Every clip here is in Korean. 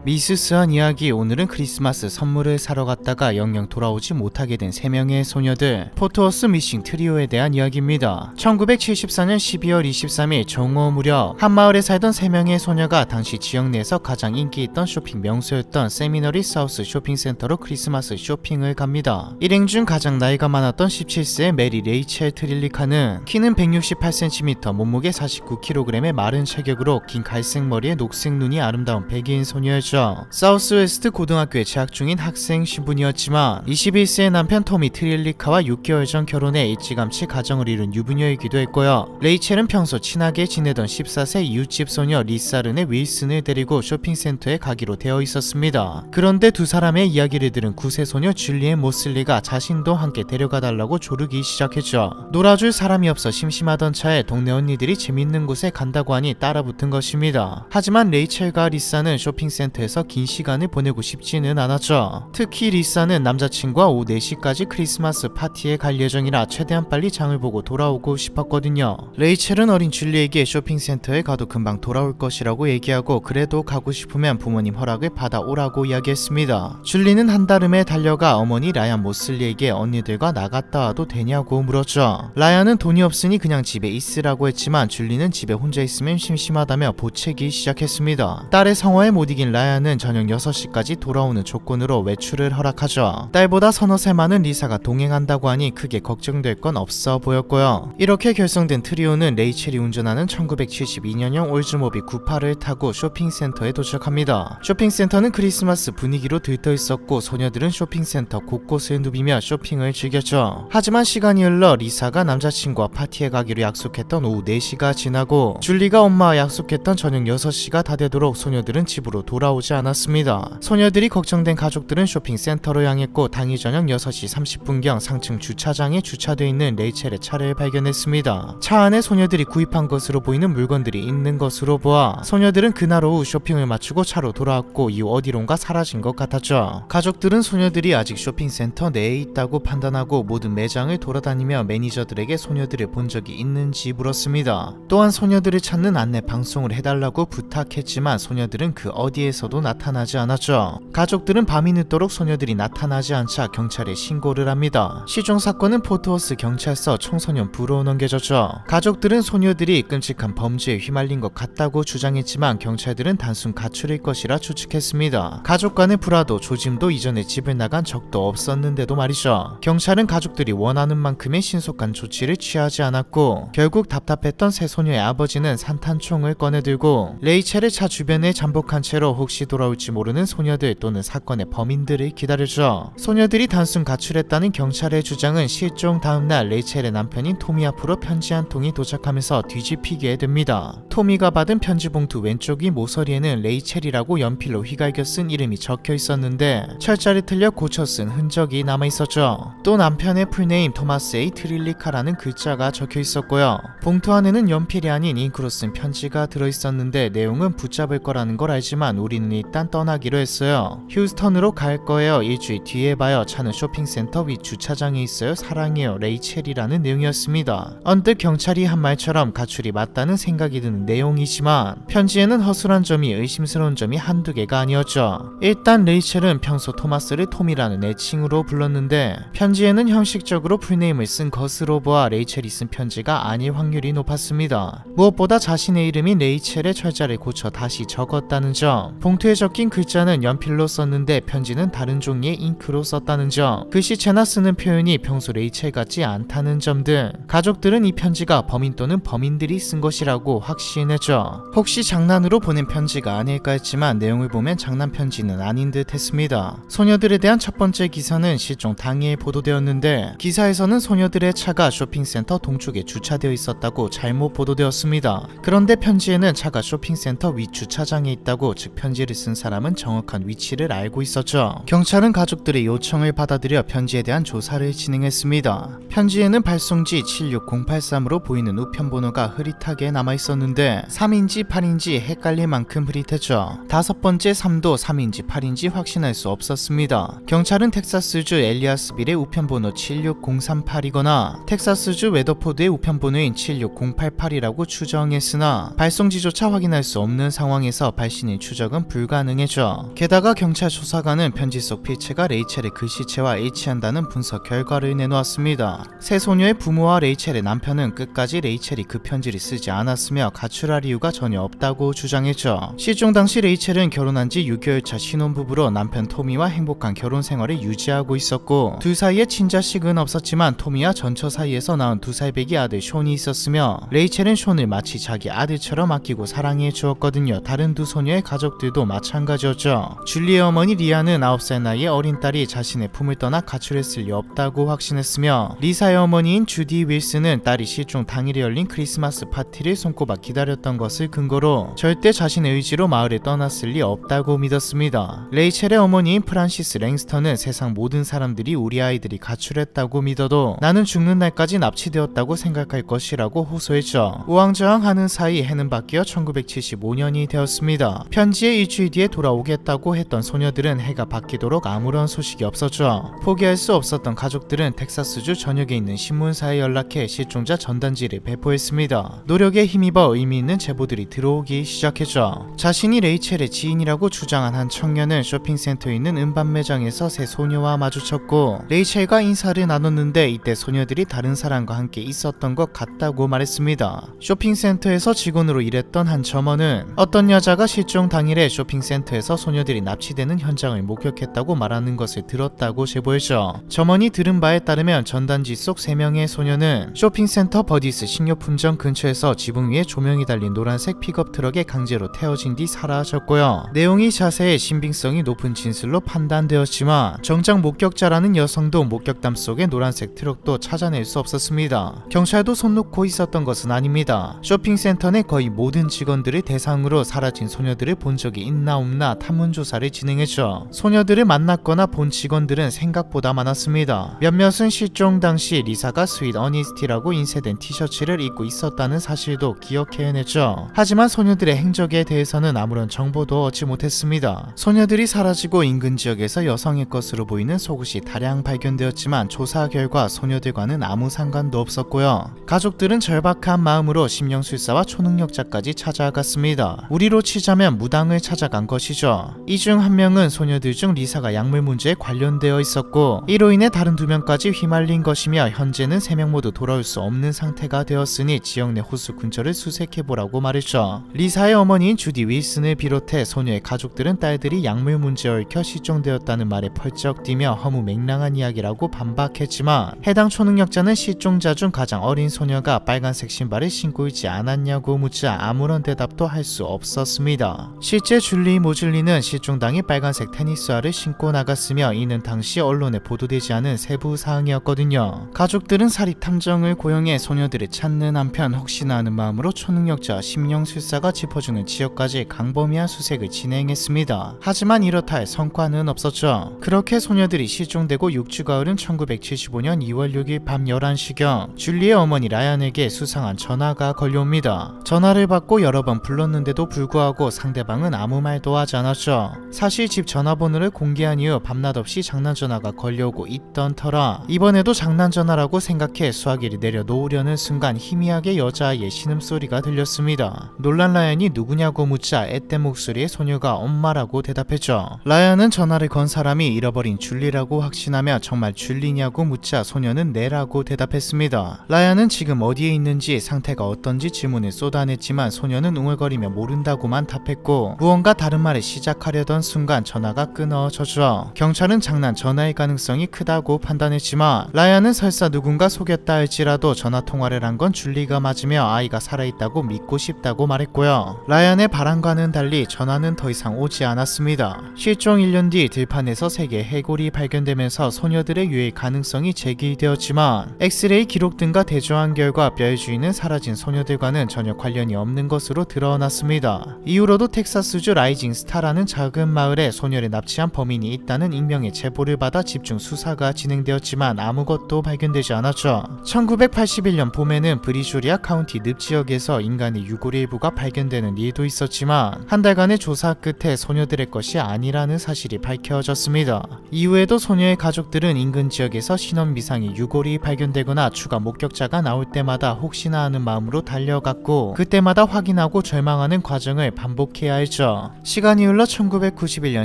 미스스한 이야기. 오늘은 크리스마스 선물을 사러 갔다가 영영 돌아오지 못하게 된 3명의 소녀들, 포트워스 미싱 트리오에 대한 이야기입니다. 1974년 12월 23일 정오 무렵 한 마을에 살던 3명의 소녀가 당시 지역 내에서 가장 인기 있던 쇼핑 명소였던 세미너리 사우스 쇼핑센터로 크리스마스 쇼핑을 갑니다. 일행 중 가장 나이가 많았던 17세의 메리 레이첼 트릴리카는 키는 168cm, 몸무게 49kg의 마른 체격으로 긴 갈색 머리에 녹색 눈이 아름다운 백인 소녀였죠. 사우스웨스트 고등학교에 재학 중인 학생 신분이었지만 21세의 남편 토미 트릴리카와 6개월 전 결혼해 일찌감치 가정을 이룬 유부녀이기도 했고요. 레이첼은 평소 친하게 지내던 14세 이웃집 소녀 리사른의 윌슨을 데리고 쇼핑센터에 가기로 되어 있었습니다. 그런데 두 사람의 이야기를 들은 9세 소녀 줄리엔 모슬리가 자신도 함께 데려가달라고 조르기 시작했죠. 놀아줄 사람이 없어 심심하던 차에 동네 언니들이 재밌는 곳에 간다고 하니 따라붙은 것입니다. 하지만 레이첼과 리사는 쇼핑센터에서 긴 시간을 보내고 싶지는 않았죠. 특히 리사는 남자친구와 오후 4시까지 크리스마스 파티에 갈 예정이라 최대한 빨리 장을 보고 돌아오고 싶었거든요. 레이첼은 어린 줄리에게 쇼핑센터에 가도 금방 돌아올 것이라고 얘기하고 그래도 가고 싶으면 부모님 허락을 받아오라고 이야기했습니다. 줄리는 한달음에 달려가 어머니 라얀 모슬리에게 언니들과 나갔다 와도 되냐고 물었죠. 라얀은 돈이 없으니 그냥 집에 있으라고 했지만 줄리는 집에 혼자 있으면 심심하다며 보채기 시작했습니다. 딸의 성화에 못 이긴 라얀은 저녁 6시까지 돌아오는 조건으로 외출을 허락하죠. 딸보다 서너 살 많은 리사가 동행한다고 하니 크게 걱정될 건 없어 보였고요. 이렇게 결성된 트리오는 레이첼이 운전하는 1972년형 올즈모빌 98을 타고 쇼핑센터에 도착합니다. 쇼핑센터는 크리스마스 분위기로 들떠 있었고 소녀들은 쇼핑센터 곳곳을 누비며 쇼핑을 즐겼죠. 하지만 시간이 흘러 리사가 남자친구와 파티에 가기로 약속했던 오후 4시가 지나고 줄리가 엄마와 약속했던 저녁 6시가 다 되도록 소녀들은 집으로 돌아오지 않았습니다. 소녀들이 걱정된 가족들은 쇼핑센터로 향했고 당일 저녁 6시 30분경 상층 주차장에 주차되어 있는 레이첼의 차를 발견했습니다. 차 안에 소녀들이 구입한 것으로 보이는 물건들이 있는 것으로 보아 소녀들은 그날 오후 쇼핑을 마치고 차로 돌아왔고 이후 어디론가 사라진 것 같았죠. 가족들은 소녀들이 아직 쇼핑센터 내에 있다고 판단하고 모든 매장을 돌아다니며 매니저들에게 소녀들을 본 적이 있는지 물었습니다. 또한 소녀들을 찾는 안내 방송을 해달라고 부탁했지만 소녀들은 그 어디에서도 나타나지 않았죠. 가족들은 밤이 늦도록 소녀들이 나타나지 않자 경찰에 신고를 합니다. 시종 사건은 포트워스 경찰서 청소년 부로 넘겨졌죠. 가족들은 소녀들이 끔찍한 범죄에 휘말린 것 같다고 주장했지만 경찰들은 단순 가출일 것이라 추측했습니다. 가족 간의 불화도 조짐도 이전에 집을 나간 적도 없었는데도 말이죠. 경찰은 가족들이 원하는 만큼의 신속한 조치를 취하지 않았고 결국 답답했던 세 소녀의 아버지는 산탄총을 꺼내들고 레이첼의 차 주변에 잠복한 채로 혹시 돌아올지 모르는 소녀들 또는 사건의 범인들을 기다렸죠. 소녀들이 단순 가출했다는 경찰의 주장은 실종 다음날 레이첼의 남편인 토미 앞으로 편지 한 통이 도착하면서 뒤집히게 됩니다. 토미가 받은 편지 봉투 왼쪽이 모서리에는 레이첼이라고 연필로 휘갈겨 쓴 이름이 적혀 있었는데 철자를 틀려 고쳐 쓴 흔적이 남아 있었죠. 또 남편의 풀네임 토마스 A 트릴리카라는 글자가 적혀 있었고요. 봉투 안에는 연필이 아닌 잉크로 쓴 편지가 들어 있었는데 내용은 붙잡을 거라는 걸 알지만 우리는 일단 떠나기로 했어요. 휴스턴으로 갈 거예요. 일주일 뒤에 봐요. 차는 쇼핑센터 위 주차장에 있어요. 사랑해요. 레이첼이라는 내용이었습니다. 언뜻 경찰이 한 말처럼 가출이 맞다는 생각이 드는 내용이지만 편지에는 허술한 점이 의심스러운 점이 한두 개가 아니었죠. 일단 레이첼은 평소 토마스를 톰이라는 애칭으로 불렀는데 편지에는 형식적으로 풀네임을 쓴 것으로 보아 레이첼이 쓴 편지가 아닐 확률이 높았습니다. 무엇보다 자신의 이름인 레이첼의 철자를 고쳐 다시 적었다는 점, 봉투에 적힌 글자는 연필로 썼는데 편지는 다른 종이의 잉크로 썼다는 점, 글씨체나 쓰는 표현이 평소 레이첼 같지 않다는 점 등 가족들은 이 편지가 범인 또는 범인들이 쓴 것이라고 확신했죠. 혹시 장난으로 보낸 편지가 아닐까 했지만 내용을 보면 장난 편지는 아닌 듯 했습니다. 소녀들에 대한 첫 번째 기사는 실종 당일 보도되었는데 기사에서는 소녀들의 차가 쇼핑센터 동쪽에 주차되어 있었다고 잘못 보도되었습니다. 그런데 편지에는 차가 쇼핑센터 위 주차장에 있다고, 즉 편지를 쓴 사람은 정확한 위치를 알고 있었죠. 경찰은 가족들의 요청을 받아들여 편지에 대한 조사를 진행했습니다. 편지에는 발송지 76083으로 보이는 우편번호가 흐릿하게 남아있었는데 3인지 8인지 헷갈릴 만큼 흐릿했죠. 다섯 번째 3도 3인지 8인지 확신할 수 없었습니다. 경찰은 텍사스주 엘리아스빌의 우편번호 76038이거나 텍사스주 웨더포드의 우편번호인 76088이라고 추정했으나 발송지조차 확인할 수 없는 상황에서 발신인 추적은 불가능해져. 게다가 경찰 조사관은 편지 속 필체가 레이첼의 글씨체와 일치한다는 분석 결과를 내놓았습니다. 세 소녀의 부모와 레이첼의 남편은 끝까지 레이첼이 그 편지를 쓰지 않았으며 가출할 이유가 전혀 없다고 주장했죠. 실종 당시 레이첼은 결혼한 지 6개월차 신혼부부로 남편 토미와 행복한 결혼 생활을 유지하고 있었고 둘 사이에 친자식은 없었지만 토미와 전처 사이에서 낳은 2살배기 아들 숀이 있었으며 레이첼은 숀을 마치 자기 아들처럼 아끼고 사랑해 주었거든요. 다른 두 소녀의 가족들도 마찬가지였죠. 줄리의 어머니 리아는 9살 나이에 어린 딸이 자신의 품을 떠나 가출했을 리 없다고 확신했으며 리사의 어머니인 주디 윌슨은 딸이 실종 당일에 열린 크리스마스 파티를 손꼽아 기다렸던 것을 근거로 절대 자신의 의지로 마을을 떠났을 리 없다고 믿었습니다. 레이첼의 어머니인 프란시스 랭스턴은 세상 모든 사람들이 우리 아이들이 가출했다고 믿어도 나는 죽는 날까지 납치되었다고 생각할 것이라고 호소했죠. 우왕좌왕하는 사이 해는 바뀌어 1975년이 되었습니다. 편지의 일주일 뒤에 돌아오겠다고 했던 소녀들은 해가 바뀌도록 아무런 소식이 없었죠. 포기할 수 없었던 가족들은 텍사스주 전역에 있는 신문사에 연락해 실종자 전단지를 배포했습니다. 노력에 힘입어 의미 있는 제보들이 들어오기 시작했죠. 자신이 레이첼의 지인이라고 주장한 한 청년은 쇼핑센터에 있는 음반 매장에서 세 소녀와 마주쳤고 레이첼과 인사를 나눴는데 이때 소녀들이 다른 사람과 함께 있었던 것 같다고 말했습니다. 쇼핑센터에서 직원으로 일했던 한 점원은 어떤 여자가 실종 당일에 쇼핑센터에서 소녀들이 납치되는 현장을 목격했다고 말하는 것을 들었다고 제보했죠. 점원이 들은 바에 따르면 전단지 속 3명의 소녀는 쇼핑센터 버디스 식료품점 근처에서 지붕 위에 조명이 달린 노란색 픽업 트럭에 강제로 태워진 뒤 사라졌고요. 내용이 자세히 신빙성이 높은 진술로 판단되었지만 정작 목격자라는 여성도 목격담 속의 노란색 트럭도 찾아낼 수 없었습니다. 경찰도 손 놓고 있었던 것은 아닙니다. 쇼핑센터 내 거의 모든 직원들을 대상으로 사라진 소녀들을 본 적이 있나 없나 탐문조사를 진행했죠. 소녀들을 만났거나 본 직원들은 생각보다 많았습니다. 몇몇은 실종 당시 리사가 스윗 어니스티라고 인쇄된 티셔츠를 입고 있었다는 사실도 기억해냈죠. 하지만 소녀들의 행적에 대해서는 아무런 정보도 얻지 못했습니다. 소녀들이 사라지고 인근 지역에서 여성의 것으로 보이는 속옷이 다량 발견되었지만 조사 결과 소녀들과는 아무 상관도 없었고요. 가족들은 절박한 마음으로 심령술사와 초능력자까지 찾아갔습니다. 우리로 치자면 무당을 찾아간 것이죠. 이 중 한 명은 소녀들 중 리사가 약물 문제에 관련되어 있었고 이로 인해 다른 2명까지 휘말린 것이며 현재는 3명 모두 돌아올 수 없는 상태가 되었으니 지역 내 호수 근처를 수색해보라고 말했죠. 리사의 어머니인 주디 윌슨을 비롯해 소녀의 가족들은 딸들이 약물 문제에 얽혀 실종되었다는 말에 펄쩍 뛰며 허무맹랑한 이야기라고 반박했지만 해당 초능력자는 실종자 중 가장 어린 소녀가 빨간색 신발을 신고 있지 않았냐고 묻자 아무런 대답도 할 수 없었습니다. 실제 줄리 모즐리는 실종 당일 빨간색 테니스화를 신고 나갔으며 이는 당시 언론에 보도되지 않은 세부 사항이었거든요. 가족들은 사립 탐정을 고용해 소녀들을 찾는 한편 혹시나 하는 마음으로 초능력자 심령술사가 짚어주는 지역까지 강범위한 수색을 진행했습니다. 하지만 이렇다 할 성과는 없었죠. 그렇게 소녀들이 실종되고 6주가 흐른 1975년 2월 6일 밤 11시경 줄리의 어머니 라얀에게 수상한 전화가 걸려옵니다. 전화를 받고 여러 번 불렀는데도 불구하고 상대방은 아무 말도 하지 않았죠. 사실 집 전화번호를 공개한 이후 밤낮 없이 장난전화가 걸려오고 있던 터라 이번에도 장난전화라고 생각해 수화기를 내려놓으려는 순간 희미하게 여자아이의 신음소리가 들렸습니다. 놀란 라얀이 누구냐고 묻자 앳된 목소리의 소녀가 엄마라고 대답했죠. 라얀은 전화를 건 사람이 잃어버린 줄리라고 확신하며 정말 줄리냐고 묻자 소녀는 네라고 대답했습니다. 라얀은 지금 어디에 있는지 상태가 어떤지 질문을 쏟아냈지만 소녀는 웅얼거리며 모른다고만 답했고 무언가 다른 말을 시작하려던 순간 전화가 끊어졌죠. 경찰은 장난 전화일 가능성이 크다고 판단했지만 라얀은 설사 누군가 속였다 할지라도 전화통화를 한 건 줄리가 맞으며 아이가 살아있다고 믿고 싶다고 말했고요. 라얀의 바람과는 달리 전화는 더 이상 오지 않았습니다. 실종 1년 뒤 들판에서 3개의 해골이 발견되면서 소녀들의 유해 가능성이 제기되었지만 엑스레이 기록 등과 대조한 결과 뼈의 주인은 사라진 소녀들과는 전혀 관련이 없는 것으로 드러났습니다. 이후로도 텍사스주 라이징 스타라는 작은 마을에 소녀를 납치한 범인이 있다는 익명의 제보를 받아 집중 수사가 진행되었지만 아무것도 발견되지 않았죠. 1981년 봄에는 브리조리아 카운티 늪 지역에서 인간의 유골 일부가 발견되는 일도 있었지만 한 달간의 조사 끝에 소녀들의 것이 아니라는 사실이 밝혀졌습니다. 이후에도 소녀의 가족들은 인근 지역에서 신원 미상의 유골이 발견되거나 추가 목격자가 나올 때마다 혹시나 하는 마음으로 달려갔고 그때마다 확인하고 절망하는 과정을 반복해야 했죠. 했죠. 시간이 흘러 1991년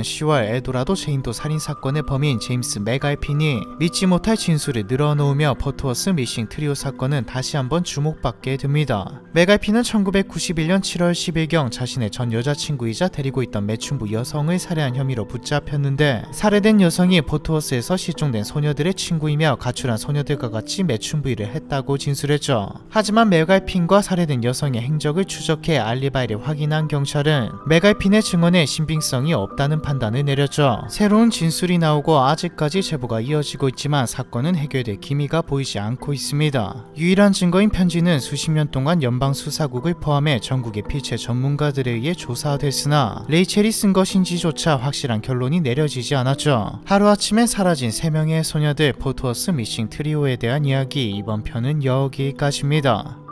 10월 에도라도 제인도 살인사건의 범인 제임스 맥알핀이 믿지 못할 진술을 늘어놓으며 버트워스 미싱 트리오 사건은 다시 한번 주목받게 됩니다. 맥알핀은 1991년 7월 10일경 자신의 전 여자친구이자 데리고 있던 매춘부 여성을 살해한 혐의로 붙잡혔는데, 살해된 여성이 버트워스에서 실종된 소녀들의 친구이며 가출한 소녀들과 같이 매춘부 일을 했다고 진술했죠. 하지만 맥알핀과 살해된 여성의 행적을 추적해 알리바이를 확인한 경찰은 맥알핀의 증언에 신빙성이 없다는 판단을 내렸죠. 새로운 진술이 나오고 아직까지 제보가 이어지고 있지만 사건은 해결될 기미가 보이지 않고 있습니다. 유일한 증거인 편지는 수십 년 동안 연방수사국을 포함해 전국의 필체 전문가들에 의해 조사됐으나 레이첼이 쓴 것인지조차 확실한 결론이 내려지지 않았죠. 하루아침에 사라진 3명의 소녀들, 버트워스 미싱 트리오에 대한 이야기, 이번 편은 여기까지입니다.